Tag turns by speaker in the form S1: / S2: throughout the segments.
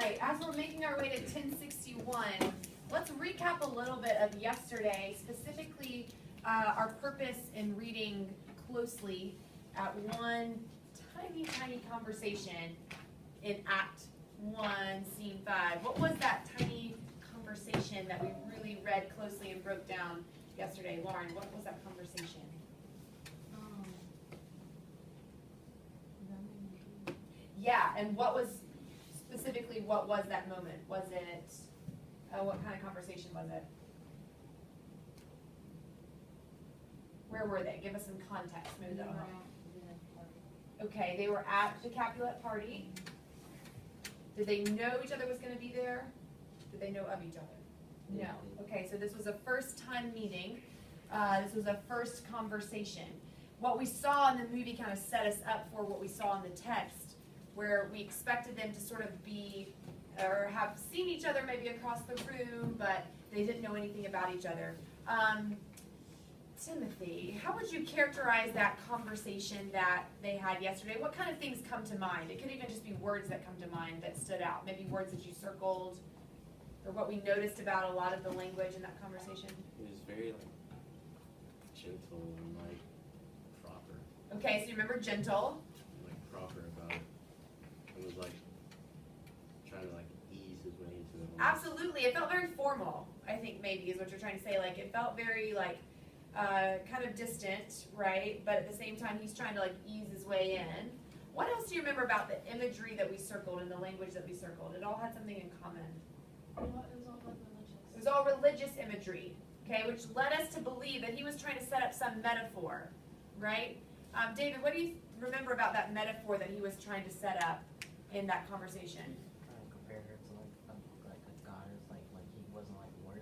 S1: right, as we're making our way to 1061, let's recap a little bit of yesterday, specifically our purpose in reading closely at one tiny conversation in Act 1, Scene 5. What was that tiny conversation that we really read closely and broke down yesterday? Lauren, what was that conversation? Yeah, and what was that moment? Was it, what kind of conversation was it? Where were they? Give us some context. Maybe that'll help. Okay, they were at the Capulet party. Did they know each other was going to be there? Did they know of each other? No. Okay, so this was a first time meeting. This was a first conversation. What we saw in the movie kind of set us up for what we saw in the text, where we expected them to sort of be, or have seen each other maybe across the room, but they didn't know anything about each other. Timothy, how would you characterize that conversation that they had yesterday? What kind of things come to mind? It could even just be words that come to mind that stood out. Maybe words that you circled, or what we noticed about a lot of the language in that conversation.
S2: It was very gentle and proper.
S1: Okay, so you remember gentle.
S2: Proper about it. It was trying to ease his way into it.
S1: Absolutely, it felt very formal. I think maybe is what you're trying to say. It felt very kind of distant, right? But at the same time, he's trying to ease his way in. What else do you remember about the imagery that we circled and the language that we circled? It all had something in common.
S3: It was all religious.
S1: It was all religious imagery, okay, which led us to believe that he was trying to set up some metaphor, right? David, what do you remember about that metaphor that he was trying to set up in that conversation?
S4: Compare her to a goddess, he wasn't worthy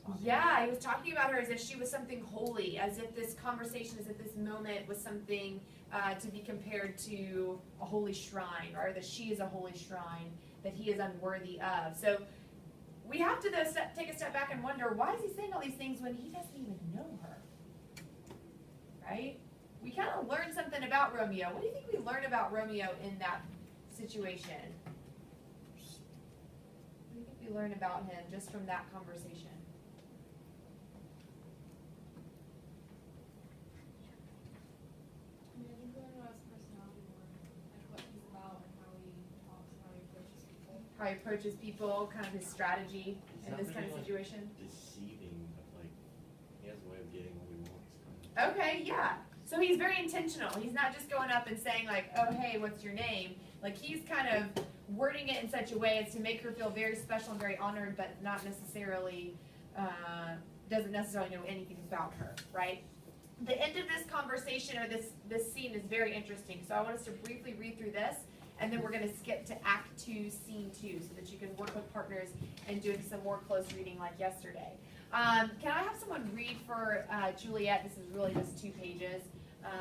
S4: of
S1: Yeah, he was talking about her as if she was something holy, as if this conversation, as if this moment was something to be compared to a holy shrine, or that she is a holy shrine that he is unworthy of. So we have to take a step back and wonder, why is he saying all these things when he doesn't even know her? Right? We kind of learned something about Romeo. What do you think we learned about Romeo in that situation? What do you think we learned about him just from that conversation?
S3: I think we learned about his personality more, what he's about and how he talks and how he approaches people.
S1: How he approaches people, kind of his strategy in this kind of situation.
S2: Deceiving, but he has a way of getting what he wants.
S1: Okay, yeah. So he's very intentional. He's not just going up and saying oh, hey, what's your name? He's kind of wording it in such a way as to make her feel very special and very honored, but not necessarily, doesn't necessarily know anything about her, right? The end of this conversation, or this scene, is very interesting. So I want us to briefly read through this, and then we're going to skip to Act 2, Scene 2, so that you can work with partners and doing some more close reading like yesterday. Can I have someone read for Juliet? This is really just 2 pages.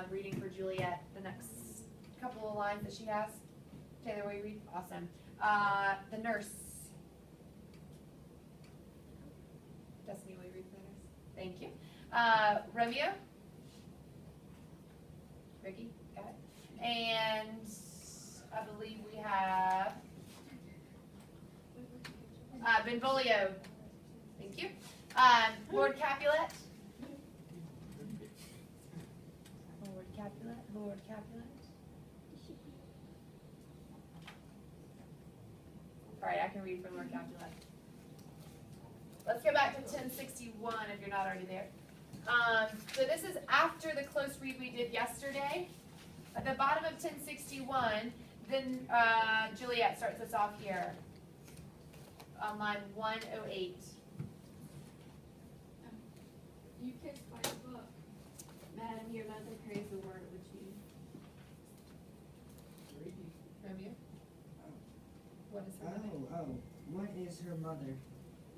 S1: Reading for Juliet the next couple of lines that she has. Taylor, will you read? Awesome. The nurse. Destiny, will you read for the nurse? Thank you. Romeo? Ricky? Got it. And I believe we have Benvolio. Thank you. Lord Capulet. Lord Capulet. All right, I can read from Lord Capulet. Let's go back to 1061 if you're not already there. So this is after the close read we did yesterday. At the bottom of 1061, then Juliet starts us off here on line 108.
S3: You kids find a book. Madam, your mother prays the word with you.
S1: Romeo? What is her mother?
S5: What is her mother?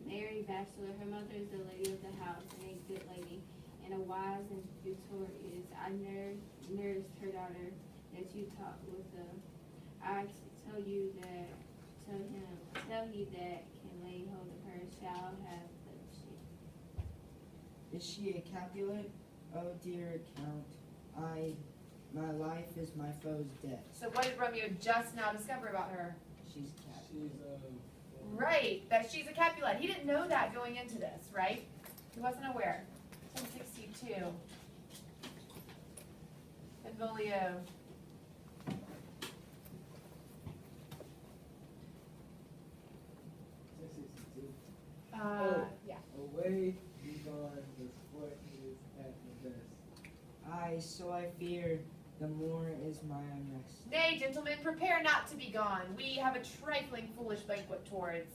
S3: Mary Bachelor, her mother is the lady of the house and a good lady, and a wise and tutorious. I nursed her daughter that you taught with the. I tell he that can lay hold of her shall have the sheep.
S5: Is she a Capulet? Oh dear Count, my life is my foe's death.
S1: So what did Romeo just now discover about her?
S5: She's Capulet.
S6: she's
S1: Right, that she's a Capulet. He didn't know that going into this, right? He wasn't aware. 1062. Benvolio. Yeah.
S6: away, be gone, the sport is at the best.
S5: Aye, so I fear, the more is my unrest.
S1: Nay, gentlemen, prepare not to be gone. We have a trifling foolish banquet towards.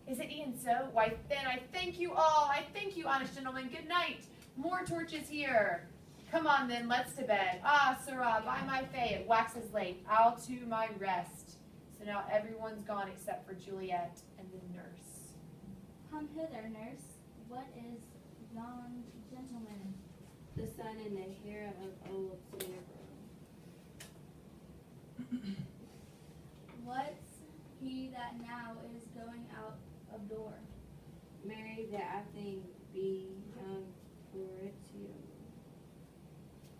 S1: Is it e'en so? Why then I thank you all. I thank you, honest gentlemen. Good night. More torches here. Come on then, let's to bed. Ah, sirrah, by my fay, it waxes late. I'll to my rest. So now everyone's gone except for Juliet and the nurse.
S7: Come hither, nurse. What is yon gentleman?
S3: The son and the heir of old Silver.
S7: What's he that now is going out of door?
S3: Mary that I think be young Floritio.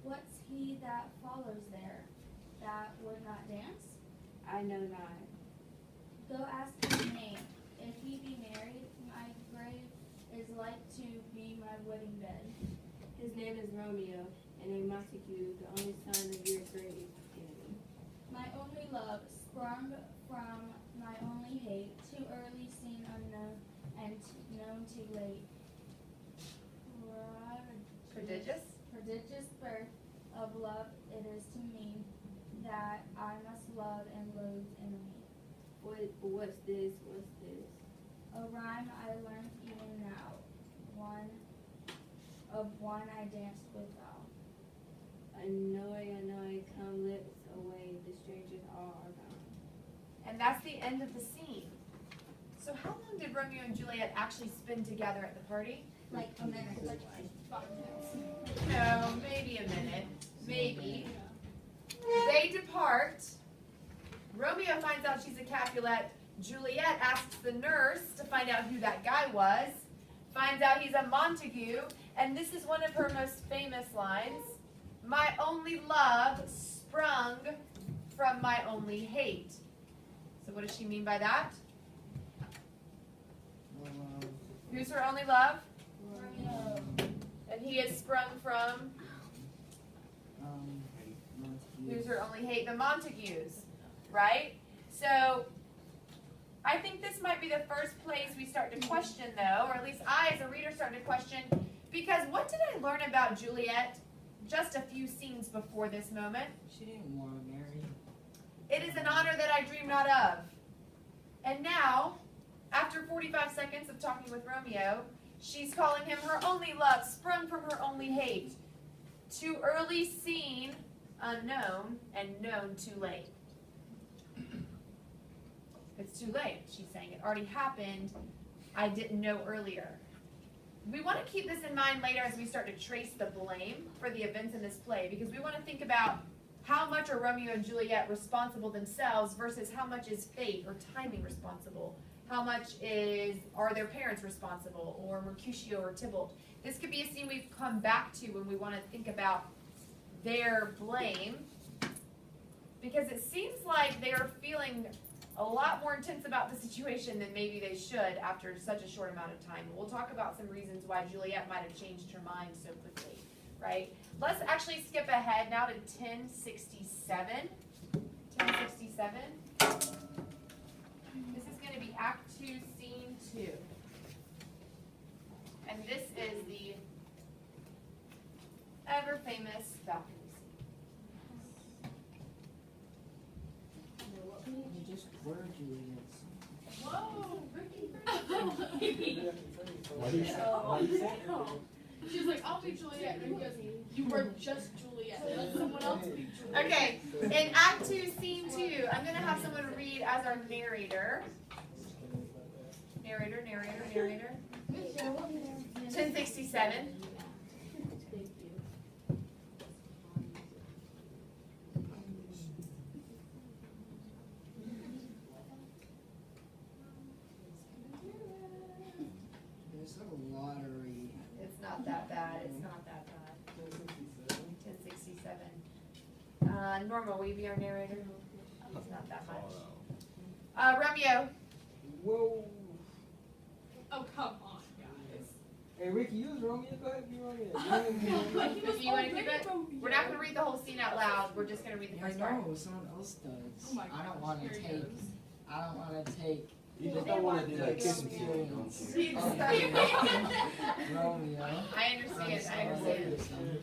S7: What's he that follows there, that would not dance?
S3: I know not.
S7: Go ask his name. If he be married, my grave is like to be my wedding bed.
S3: His name is Romeo, and a Montague, the only son of your great enemy.
S7: My only love, sprung from my only hate, too early seen unknown, and known too late.
S1: Prodigious?
S7: Prodigious birth of love it is to me, that I must love and loathe enemy.
S3: What's this? What's this?
S7: A rhyme I learned even now, one I danced with thou.
S3: Annoy, come lips away, the strangers all are gone.
S1: And that's the end of the scene. So how long did Romeo and Juliet actually spend together at the party?
S7: Like a minute, like 5 minutes.
S1: No, maybe a minute. Maybe. They depart. Romeo finds out she's a Capulet. Juliet asks the nurse to find out who that guy was. Finds out he's a Montague. And this is one of her most famous lines. My only love sprung from my only hate. So what does she mean by that? Who's her only love? And he is sprung from? Who's her only hate? The Montagues, right? So I think this might be the first place we start to question, though, or at least I, as a reader, start to question, because what did I learn about Juliet just a few scenes before this moment?
S5: She didn't want to marry.
S1: It is an honor that I dream not of. And now, after 45 seconds of talking with Romeo, she's calling him her only love, sprung from her only hate. Too early seen, unknown, and known too late. It's too late, she's saying. It already happened. I didn't know earlier. We want to keep this in mind later as we start to trace the blame for the events in this play, because we want to think about how much are Romeo and Juliet responsible themselves versus how much is fate or timing responsible. How much are their parents responsible, or Mercutio or Tybalt? This could be a scene we come back to when we want to think about their blame, because it seems like they are feeling a lot more intense about the situation than maybe they should after such a short amount of time. We'll talk about some reasons why Juliet might have changed her mind so quickly, right? Let's actually skip ahead now to 1067. 1067. This is going to be Act 2, Scene 2. And this is the ever-famous balcony
S5: You just were Juliet's.
S1: scene. Whoa, Ricky.
S6: Why do you say? Why do you say?
S8: She's like, I'll be Juliet. And he goes, you were just Juliet. Let someone else be Juliet.
S1: Okay, in Act 2, Scene 2, I'm going to have someone read as our narrator. Narrator. 1067.
S5: There's a lottery.
S1: It's not that bad. 1067. Norma, will you be our narrator? It's not that much. Romeo.
S6: Whoa.
S8: Oh, come on, guys.
S6: Hey, Ricky, you was Romeo. Go ahead, be Romeo.
S8: But he was
S1: If you wanna keep
S8: already
S1: it,
S8: Romeo.
S1: we're not gonna read the whole scene out loud. We're just gonna read the
S5: Yeah, I
S1: first part.
S5: know, someone else does.
S8: Oh my
S4: I don't
S8: gosh,
S4: wanna
S8: here he
S4: take-
S8: goes.
S4: I don't wanna take
S2: You just don't wanna do that kissing scene, don't you?
S4: Romeo.
S1: I understand. I
S4: I'm
S1: understand.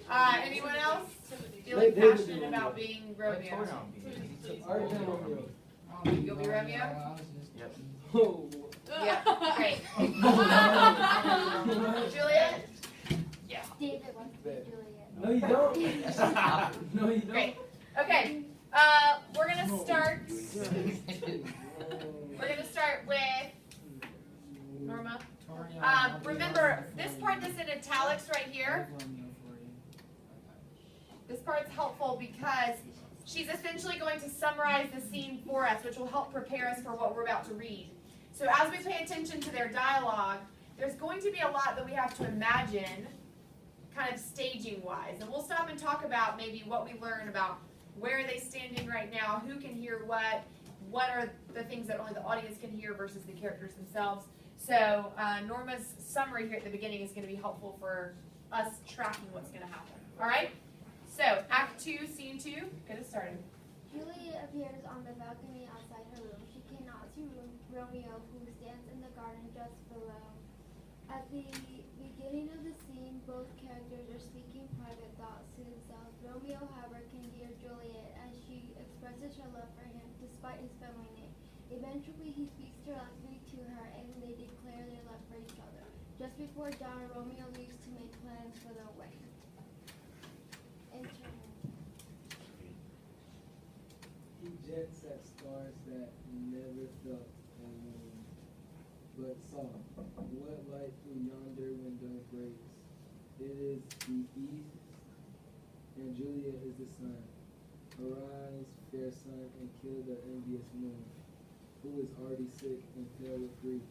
S4: sorry.
S1: Anyone else
S8: Timothy.
S1: feeling
S6: Let David
S1: passionate
S6: do
S1: about
S6: Romeo.
S1: being
S4: Let
S1: Romeo?
S4: Torian be. He took
S6: Alright, then
S4: Romeo.
S6: Romeo.
S4: I'll be
S1: You'll be Romeo?
S4: I was just.
S2: Yep.
S6: Oh.
S1: Yeah, great. Juliet?
S7: David wants to be Juliet.
S6: No, you don't. No, you don't.
S1: Great. Okay, we're gonna start, we're gonna start with Norma.
S4: Torian.
S1: Remember, this part that's in italics right here, this part's helpful because she's essentially going to summarize the scene for us, which will help prepare us for what we're about to read. So as we pay attention to their dialogue, there's going to be a lot that we have to imagine, kind of staging wise. And we'll stop and talk about maybe what we learn about where are they standing right now, who can hear what are the things that only the audience can hear versus the characters themselves. So Norma's summary here at the beginning is going to be helpful for us tracking what's going to happen. All right? So Act 2, Scene 2, get us started.
S7: Juliet appears on the balcony outside her room. She cannot see Romeo, who stands in the garden just below. At the beginning of the scene, both characters are speaking private thoughts to themselves. Romeo, however, can hear Juliet as she expresses her love for him despite his family name. Eventually, he speaks directly to her and they declare their love for each other. Just before dawn, Romeo leaves to make plans for their wedding. Enter.
S6: He jets at stars that never felt alone, but saw what light through yonder window breaks. It is the east, and Juliet is the sun. Arise, fair sun, and kill the envious moon, who is already sick and pale with grief.